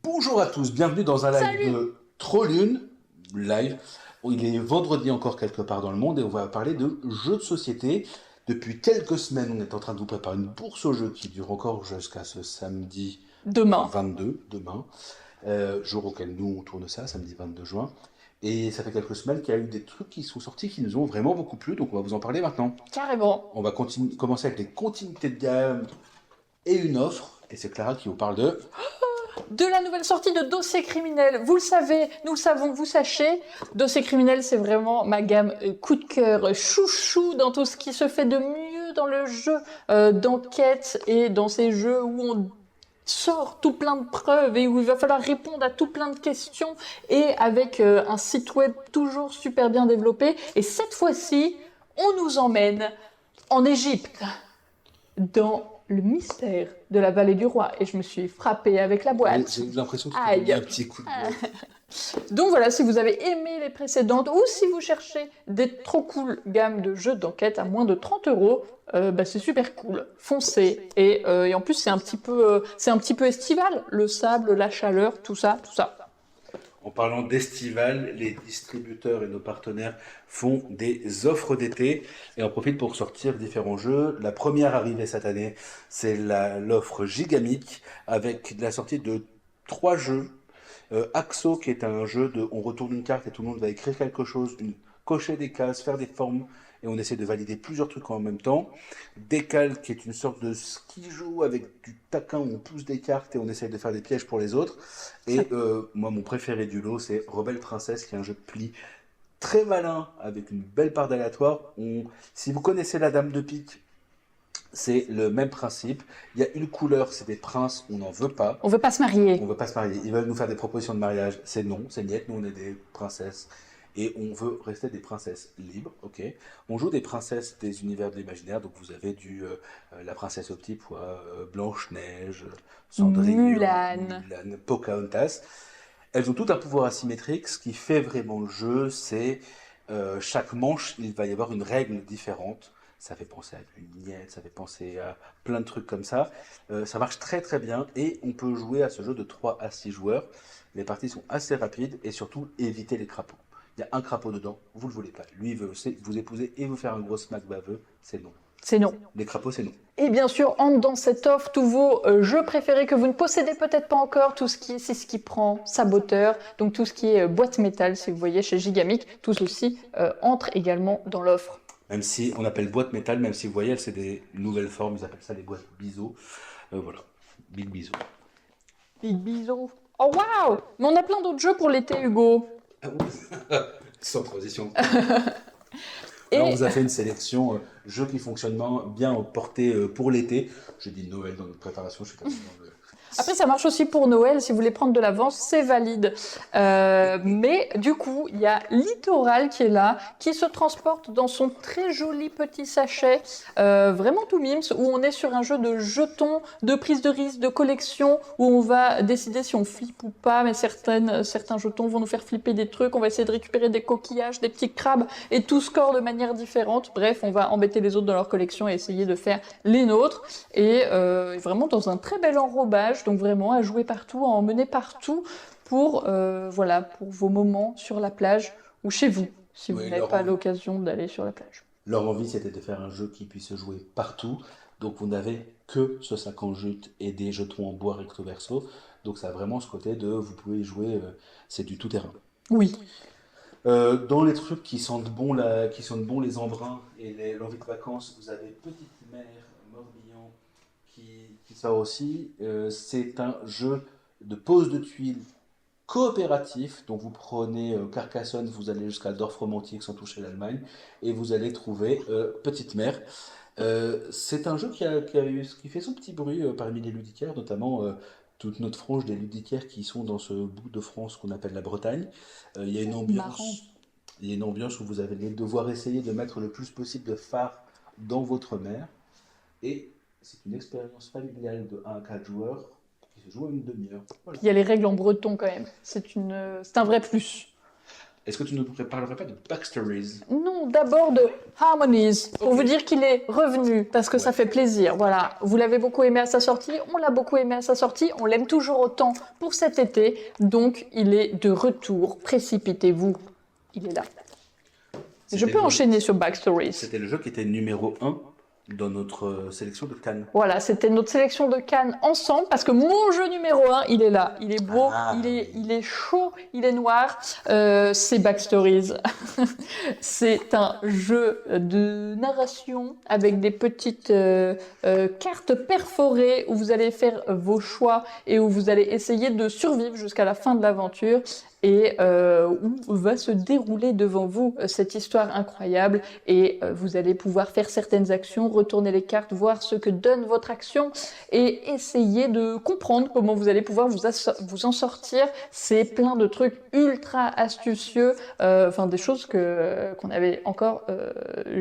Bonjour à tous, bienvenue dans un live Salut. de Trollune live. Il est vendredi encore quelque part dans le monde et on va parler de jeux de société. Depuis quelques semaines, on est en train de vous préparer une bourse aux jeux qui dure encore jusqu'à ce samedi Demain. 22, demain, jour auquel nous on tourne ça, samedi 22 juin. Et ça fait quelques semaines qu'il y a eu des trucs qui sont sortis qui nous ont vraiment beaucoup plu, donc on va vous en parler maintenant. Carrément. On va commencer avec les continuités de gamme et une offre. Et c'est Clara qui vous parle de... De la nouvelle sortie de Dossier criminel. Vous le savez, nous le savons, vous sachez. Dossier criminel, c'est vraiment ma gamme coup de cœur, chouchou dans tout ce qui se fait de mieux dans le jeu d'enquête et dans ces jeux où on sort tout plein de preuves et où il va falloir répondre à tout plein de questions et avec un site web toujours super bien développé. Et cette fois-ci, on nous emmène en Égypte, dans le mystère de la vallée du roi. Et je me suis frappée avec la boîte. J'ai eu l'impression que tu Aïe. mis un petit coup de boîte. Donc voilà, si vous avez aimé les précédentes ou si vous cherchez des trop cool gammes de jeux d'enquête à moins de 30 euros, c'est super cool. Foncez. Et en plus, c'est un petit peu estival. Le sable, la chaleur, tout ça, tout ça. En parlant d'estival, les distributeurs et nos partenaires font des offres d'été et en profitent pour sortir différents jeux. La première arrivée cette année, c'est l'offre Gigamic avec la sortie de 3 jeux. Axo, qui est un jeu de on retourne une carte et tout le monde va écrire quelque chose, cocher des cases, faire des formes et on essaie de valider plusieurs trucs en même temps. Décal, qui est une sorte de ski joue avec du taquin où on pousse des cartes et on essaie de faire des pièges pour les autres. Et moi, mon préféré du lot, c'est Rebelle Princesse, qui est un jeu de pli très malin avec une belle part d'aléatoire. Si vous connaissez la Dame de Pique, c'est le même principe. Il y a une couleur, c'est des princes, on n'en veut pas. On veut pas se marier. On veut pas se marier. Ils veulent nous faire des propositions de mariage. C'est non, c'est niet. Nous, on est des princesses. Et on veut rester des princesses libres, ok. On joue des princesses des univers de l'imaginaire. Donc vous avez la princesse au petit pois, Blanche-Neige, Cendrillon, Mulan. Mulan, Pocahontas. Elles ont tout un pouvoir asymétrique. Ce qui fait vraiment le jeu, c'est chaque manche, il va y avoir une règle différente. Ça fait penser à une miette, ça fait penser à plein de trucs comme ça. Ça marche très très bien et on peut jouer à ce jeu de 3 à 6 joueurs. Les parties sont assez rapides et surtout éviter les crapauds. Il y a un crapaud dedans, vous ne le voulez pas. Lui, il veut vous épouser et vous faire un gros smack baveux, c'est non. C'est non. Les crapauds, c'est non. Et bien sûr, entre dans cette offre tous vos jeux préférés que vous ne possédez peut-être pas encore, c'est ce qui prend saboteur, donc tout ce qui est boîte métal, si vous voyez chez Gigamic, tout ceci entre également dans l'offre. Même si on appelle boîte métal, même si vous voyez, c'est des nouvelles formes, ils appellent ça les boîtes biseaux. Voilà, Big Bisou. Big bisous. Oh waouh! Mais on a plein d'autres jeux pour l'été, Hugo. Ah oui. Sans transition. Et Alors, on vous a fait une sélection jeux qui fonctionnent bien portés pour l'été. J'ai dit Noël dans notre préparation, je suis pas dans le... après, ça marche aussi pour Noël. Si vous voulez prendre de l'avance, c'est valide. Mais du coup, il y a Littoral qui est là, qui se transporte dans son très joli petit sachet, vraiment tout mimes, où on est sur un jeu de jetons, de prise de risque, de collection, où on va décider si on flippe ou pas. Mais certains jetons vont nous faire flipper des trucs. On va essayer de récupérer des coquillages, des petits crabes, et tout score de manière différente. Bref, on va embêter les autres dans leur collection et essayer de faire les nôtres. Et vraiment dans un très bel enrobage. Donc vraiment à jouer partout, à emmener partout pour vos moments sur la plage ou chez vous, si vous Oui, n'avez pas l'occasion d'aller sur la plage. leur envie, c'était de faire un jeu qui puisse se jouer partout. Donc, vous n'avez que ce sac en jute et des jetons en bois recto verso. Donc, ça a vraiment ce côté de vous pouvez y jouer, c'est du tout terrain. Oui. Dans les trucs qui sentent bon, les embruns et l'envie de vacances, vous avez Petite Mère Morbihan qui sort aussi. C'est un jeu de pose de tuiles coopératif. Donc vous prenez Carcassonne, vous allez jusqu'à Dorf romantique sans toucher l'Allemagne et vous allez trouver Petite Mère. C'est un jeu qui fait son petit bruit parmi les ludicaires, notamment toute notre frange des ludicaires qui sont dans ce bout de France qu'on appelle la Bretagne. Il y a une Marrant. ambiance, il y a une ambiance où vous allez devoir essayer de mettre le plus possible de phare dans votre mer. Et c'est une expérience familiale de 1 à 4 joueurs qui se joue à une demi-heure. Voilà. Il y a les règles en breton quand même. C'est un vrai plus. est-ce que tu ne nous parlerais pas de Backstories? Non, d'abord de Harmonies, pour Ok. vous dire qu'il est revenu, parce que ça Ouais. fait plaisir. Voilà, vous l'avez beaucoup aimé à sa sortie, on l'a beaucoup aimé à sa sortie, on l'aime toujours autant pour cet été, donc il est de retour. Précipitez-vous, il est là. Je C'était peux le, enchaîner sur Backstories. c'était le jeu qui était numéro 1 dans notre sélection de Cannes. Voilà, c'était notre sélection de Cannes ensemble, parce que mon jeu numéro 1, il est là. Il est beau, Ah, oui. il est chaud, il est noir. C'est Backstories. C'est un jeu de narration avec des petites cartes perforées où vous allez faire vos choix et où vous allez essayer de survivre jusqu'à la fin de l'aventure et où va se dérouler devant vous cette histoire incroyable et vous allez pouvoir faire certaines actions, retourner les cartes, voir ce que donne votre action et essayer de comprendre comment vous allez pouvoir vous en sortir. C'est plein de trucs ultra astucieux, enfin des choses qu'on avait encore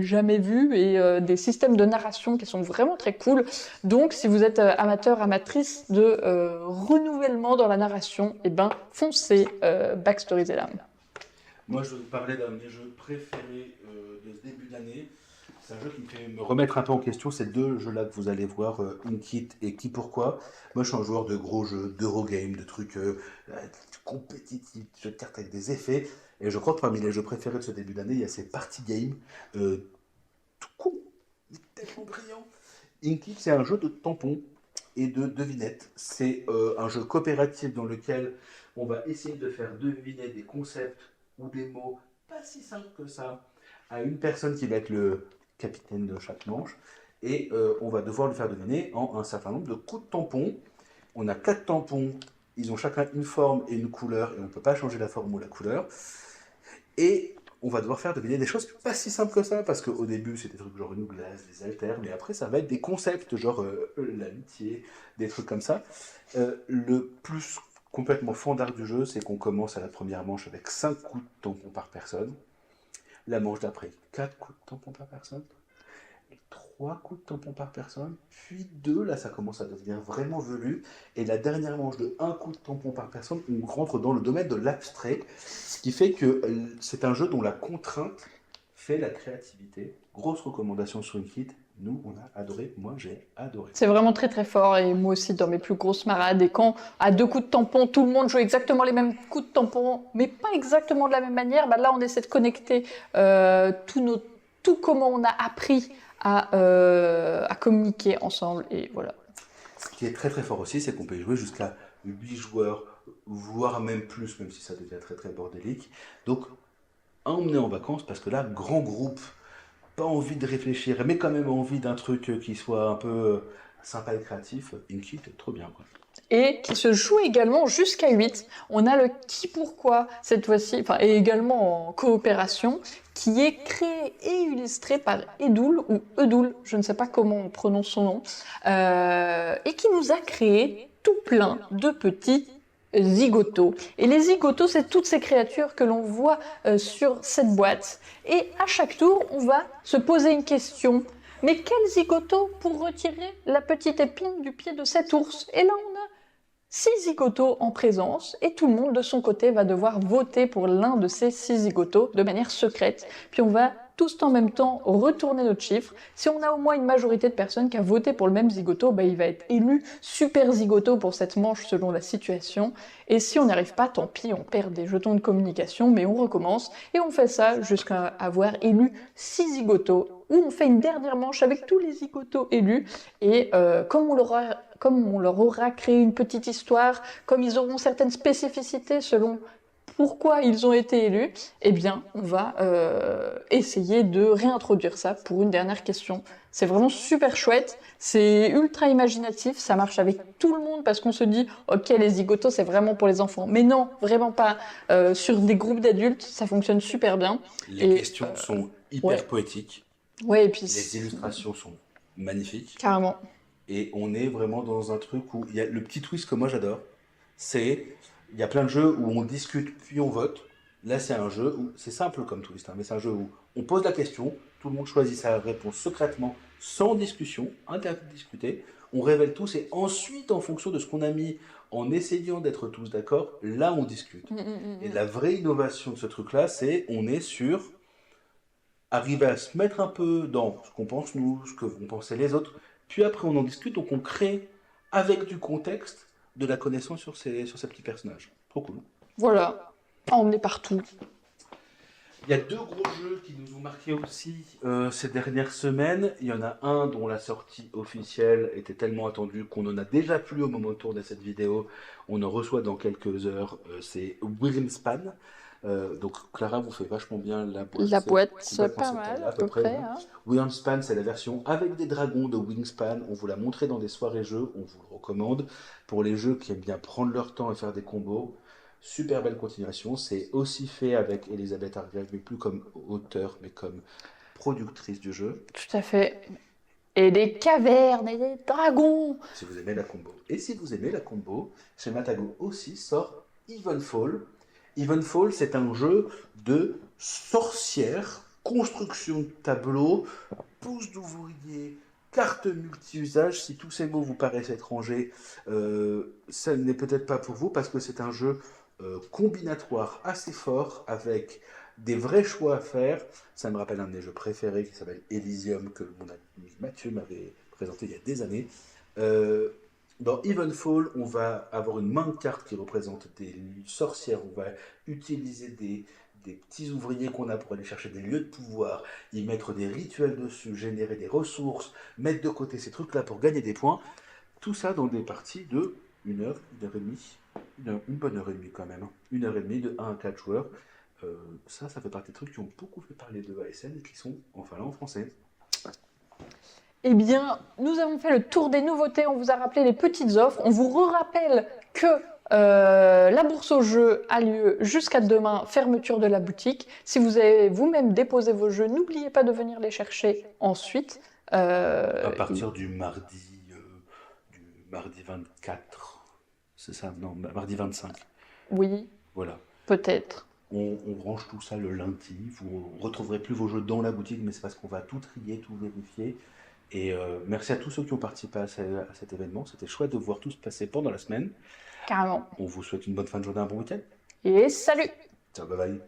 jamais vues et des systèmes de narration qui sont vraiment très cool. Donc si vous êtes amateur, amatrice de renouvellement dans la narration, eh ben foncez Backstories est là. Moi, je vais vous parler d'un de mes jeux préférés de ce début d'année. C'est un jeu qui me fait me remettre un peu en question. Ces deux jeux-là que vous allez voir, Inkit et Qui Pourquoi. Moi, je suis un joueur de gros jeux, d'Eurogame, de trucs compétitifs, jeux de cartes avec des effets. Et je crois que parmi les jeux préférés de ce début d'année, il y a ces party games tout con, mais tellement brillant. Inkit, c'est un jeu de tampons et de devinettes. C'est un jeu coopératif dans lequel on va essayer de faire deviner des concepts ou des mots pas si simples que ça à une personne qui va être le capitaine de chaque manche. Et on va devoir le faire deviner en un certain nombre de coups de tampon. On a 4 tampons, ils ont chacun une forme et une couleur, et on ne peut pas changer la forme ou la couleur. Et on va devoir faire deviner des choses pas si simples que ça, parce qu'au début, c'est des trucs genre une glace, des haltères, mais après, ça va être des concepts, genre l'amitié, des trucs comme ça. Le plus complètement fandard du jeu, c'est qu'on commence à la première manche avec 5 coups de tampon par personne. La manche d'après, 4 coups de tampon par personne. 3 coups de tampon par personne, puis 2, là ça commence à devenir vraiment velu, et la dernière manche de 1 coup de tampon par personne, on rentre dans le domaine de l'abstrait, ce qui fait que c'est un jeu dont la contrainte fait la créativité. Grosse recommandation sur Inkit, nous on a adoré, moi j'ai adoré. C'est vraiment très très fort et moi aussi dans mes plus grosses marades et quand à 2 coups de tampon tout le monde joue exactement les mêmes coups de tampon mais pas exactement de la même manière, bah là on essaie de connecter tout comment on a appris à communiquer ensemble et voilà. Ce qui est très très fort aussi, c'est qu'on peut y jouer jusqu'à 8 joueurs, voire même plus, même si ça devient très très bordélique. Donc à emmener en vacances, parce que là, grand groupe, pas envie de réfléchir, mais quand même envie d'un truc qui soit un peu sympa et créatif, Inkit, trop bien quoi. Et qui se joue également jusqu'à 8. On a le qui pourquoi cette fois-ci, enfin, et également en coopération, qui est créé et illustré par Edoul, ou Edoul, je ne sais pas comment on prononce son nom, et qui nous a créé tout plein de petits zigotos. Et les zigotos, c'est toutes ces créatures que l'on voit sur cette boîte. Et à chaque tour, on va se poser une question. Mais quel zigoto pour retirer la petite épine du pied de cet ours? Et là, on a 6 zigotos en présence et tout le monde de son côté va devoir voter pour l'un de ces 6 zigotos de manière secrète. Puis on va tous en même temps retourner notre chiffre. Si on a au moins une majorité de personnes qui a voté pour le même zigoto, bah, il va être élu super zigoto pour cette manche selon la situation. Et si on n'y arrive pas, tant pis, on perd des jetons de communication, mais on recommence. Et on fait ça jusqu'à avoir élu 6 zigotos, où on fait une dernière manche avec tous les zigotos élus. Et comme on leur aura créé une petite histoire, comme ils auront certaines spécificités selon pourquoi ils ont été élus, eh bien, on va essayer de réintroduire ça pour une dernière question. C'est vraiment super chouette, c'est ultra imaginatif, ça marche avec tout le monde parce qu'on se dit « Ok, les zigotos, c'est vraiment pour les enfants ». Mais non, vraiment pas. Sur des groupes d'adultes, ça fonctionne super bien. Les questions sont hyper ouais. poétiques, Ouais, et puis les illustrations sont magnifiques, carrément. et on est vraiment dans un truc où il y a le petit twist que moi j'adore, c'est il y a plein de jeux où on discute puis on vote. Là, c'est un jeu où c'est simple comme twist, hein, mais c'est un jeu où on pose la question, tout le monde choisit sa réponse secrètement sans discussion, interdit de discuter. On révèle tous et ensuite, en fonction de ce qu'on a mis, en essayant d'être tous d'accord, là on discute. Et la vraie innovation de ce truc-là, c'est on est sur arriver à se mettre un peu dans ce qu'on pense nous, ce que vont penser les autres, puis après on en discute, donc on crée avec du contexte de la connaissance sur ces petits personnages. Trop cool. Voilà, on est partout. Il y a deux gros jeux qui nous ont marqué aussi ces dernières semaines. Il y en a un dont la sortie officielle était tellement attendue qu'on en a déjà plus au moment de tourner cette vidéo. On en reçoit dans quelques heures. C'est Wingspan. Donc Clara vous fait vachement bien la boîte. La C'est boîte, complètement pas cette mal, taille-là, à peu près. hein. Hein. Wingspan, c'est la version avec des dragons de Wingspan. On vous l'a montré dans des soirées jeux. On vous le recommande. Pour les jeux qui aiment bien prendre leur temps et faire des combos. Super belle continuation, c'est aussi fait avec Elisabeth Hargrave, mais plus comme auteur, mais comme productrice du jeu. Tout à fait. Et des cavernes et des dragons. Si vous aimez la combo. Et si vous aimez la combo, chez Matago aussi sort Evenfall. Evenfall, c'est un jeu de sorcières, construction de tableaux, pouces d'ouvriers, cartes multi-usages. Si tous ces mots vous paraissent étrangers, ça n'est peut-être pas pour vous parce que c'est un jeu combinatoire assez fort avec des vrais choix à faire. Ça me rappelle un de mes jeux préférés qui s'appelle Elysium que mon ami Mathieu m'avait présenté il y a des années. Dans Evenfall, on va avoir une main de cartes qui représente des sorcières. On va utiliser des petits ouvriers qu'on a pour aller chercher des lieux de pouvoir, y mettre des rituels dessus, générer des ressources, mettre de côté ces trucs-là pour gagner des points. Tout ça dans des parties de 1 heure, 1 heure et demie. Une bonne heure et demie quand même. 1 heure et demie de 1 à 4 joueurs. Ça fait partie des trucs qui ont beaucoup fait parler de ASN et qui sont enfin là en français. Eh bien, nous avons fait le tour des nouveautés, on vous a rappelé les petites offres, on vous rappelle que la bourse au jeu a lieu jusqu'à demain, fermeture de la boutique. Si vous avez vous-même déposé vos jeux, n'oubliez pas de venir les chercher ensuite. À partir du mardi 24, c'est ça? Non, mardi 25. Oui, Voilà. peut-être. On range tout ça le lundi. Vous ne retrouverez plus vos jeux dans la boutique, mais c'est parce qu'on va tout trier, tout vérifier. Et merci à tous ceux qui ont participé à cet événement. C'était chouette de voir tout se passer pendant la semaine. Carrément. On vous souhaite une bonne fin de journée, un bon week-end. Et salut! Ciao, bye bye.